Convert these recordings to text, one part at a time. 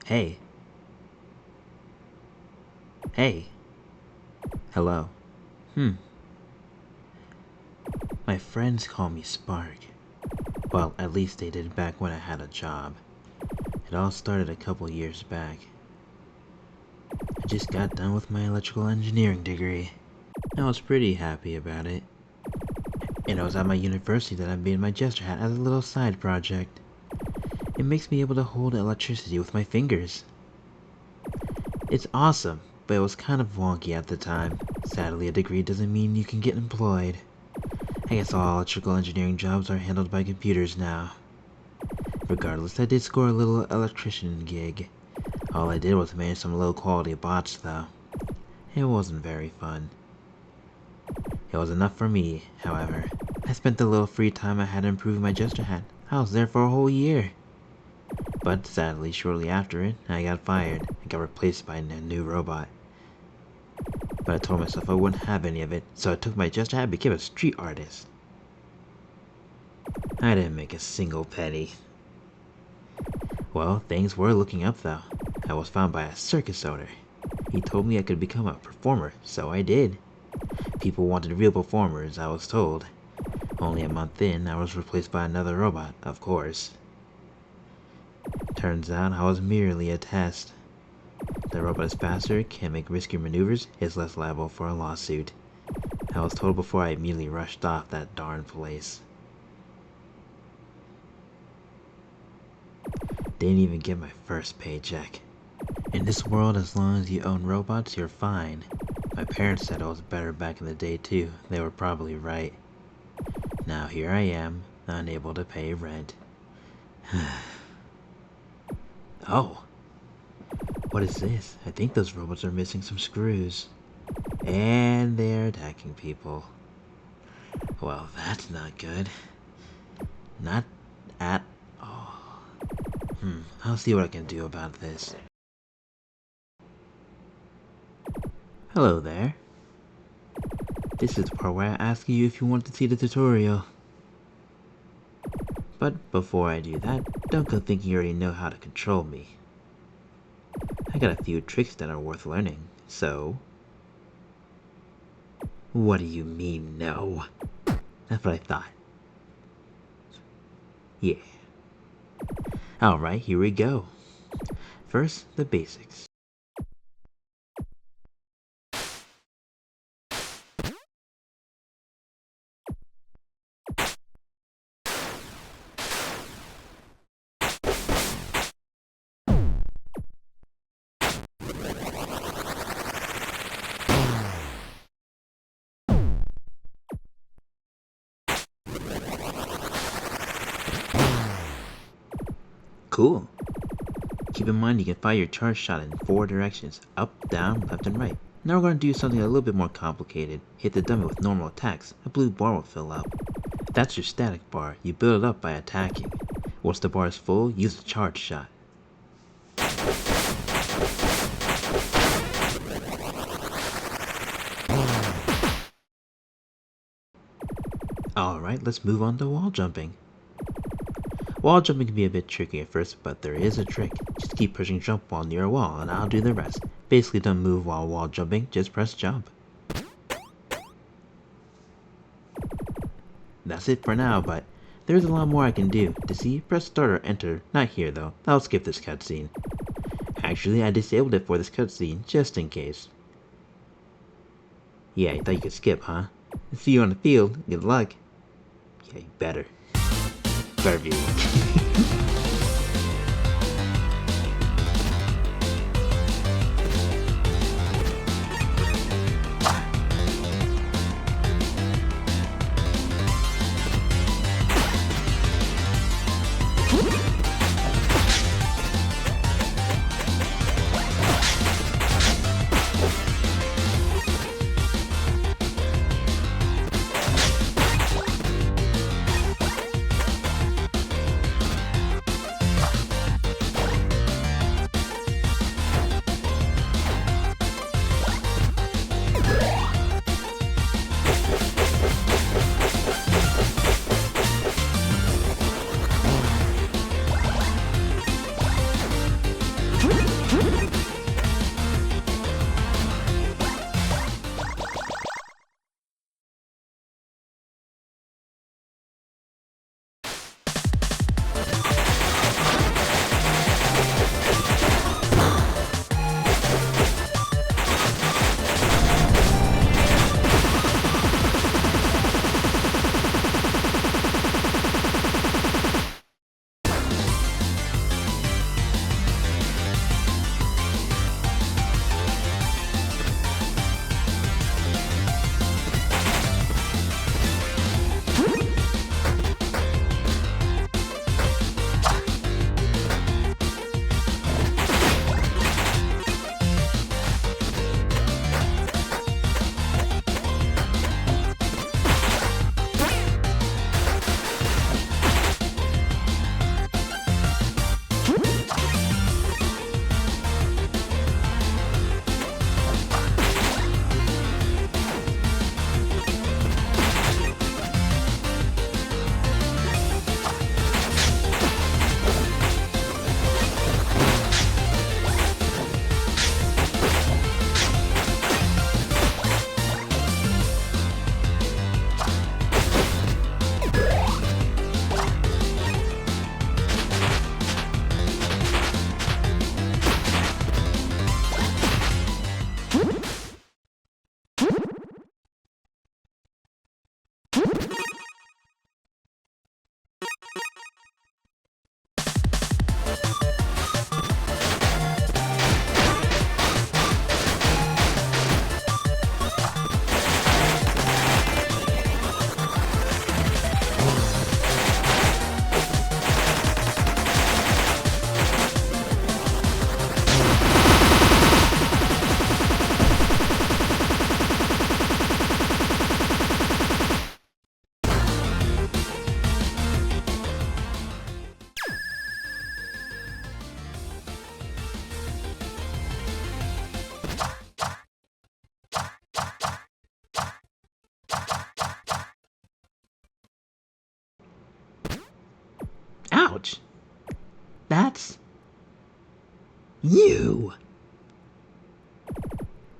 Hey. Hey. Hello. Hmm. My friends call me Spark. Well, at least they did back when I had a job. It all started a couple years back. I just got done with my electrical engineering degree. I was pretty happy about it. And it was at my university that I made my Jester hat as a little side project. It makes me able to hold electricity with my fingers. It's awesome, but it was kind of wonky at the time. Sadly, a degree doesn't mean you can get employed. I guess all electrical engineering jobs are handled by computers now. Regardless, I did score a little electrician gig. All I did was manage some low-quality bots, though. It wasn't very fun. It was enough for me, however. I spent the little free time I had improving my Jester hat. I was there for a whole year. But sadly, shortly after it, I got fired and got replaced by a new robot. But I told myself I wouldn't have any of it, so I took my Jester hat and became a street artist. I didn't make a single penny. Well, things were looking up though. I was found by a circus owner. He told me I could become a performer, so I did. People wanted real performers, I was told. Only a month in, I was replaced by another robot, of course. Turns out I was merely a test. The robot is faster, can make risky maneuvers, is less liable for a lawsuit. I was told before I immediately rushed off that darn place. Didn't even get my first paycheck. In this world, as long as you own robots, you're fine. My parents said it was better back in the day too. They were probably right. Now here I am, unable to pay rent. Oh! What is this? I think those robots are missing some screws. And they're attacking people. Well, that's not good. Not at all. I'll see what I can do about this. Hello there. This is the part where I ask you if you want to see the tutorial. But before I do that, don't go thinking you already know how to control me. I got a few tricks that are worth learning, so... What do you mean, no? That's what I thought. Yeah. Alright, here we go. First, the basics. Cool. Keep in mind you can fire your charge shot in 4 directions, up, down, left, and right. Now we're going to do something a little bit more complicated. Hit the dummy with normal attacks, a blue bar will fill up. That's your static bar, you build it up by attacking. Once the bar is full, use a charge shot. Alright, let's move on to wall jumping. Wall jumping can be a bit tricky at first, but there is a trick. Just keep pushing jump while near a wall, and I'll do the rest. Basically don't move while wall jumping, just press jump. That's it for now, but there's a lot more I can do. To see, press start or enter. Not here though, I'll skip this cutscene. Actually, I disabled it for this cutscene, just in case. Yeah, you thought you could skip, huh? See you on the field, good luck. Yeah, you better. Better be Ouch. That's you.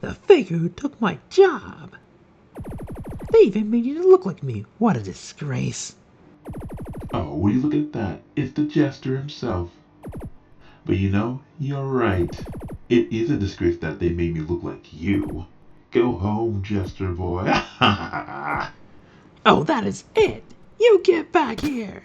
The faker who took my job. They even made you look like me. What a disgrace. Oh, will you look at that? It's the Jester himself. But you know, you're right. It is a disgrace that they made me look like you. Go home, Jester boy. Oh, that is it. You get back here.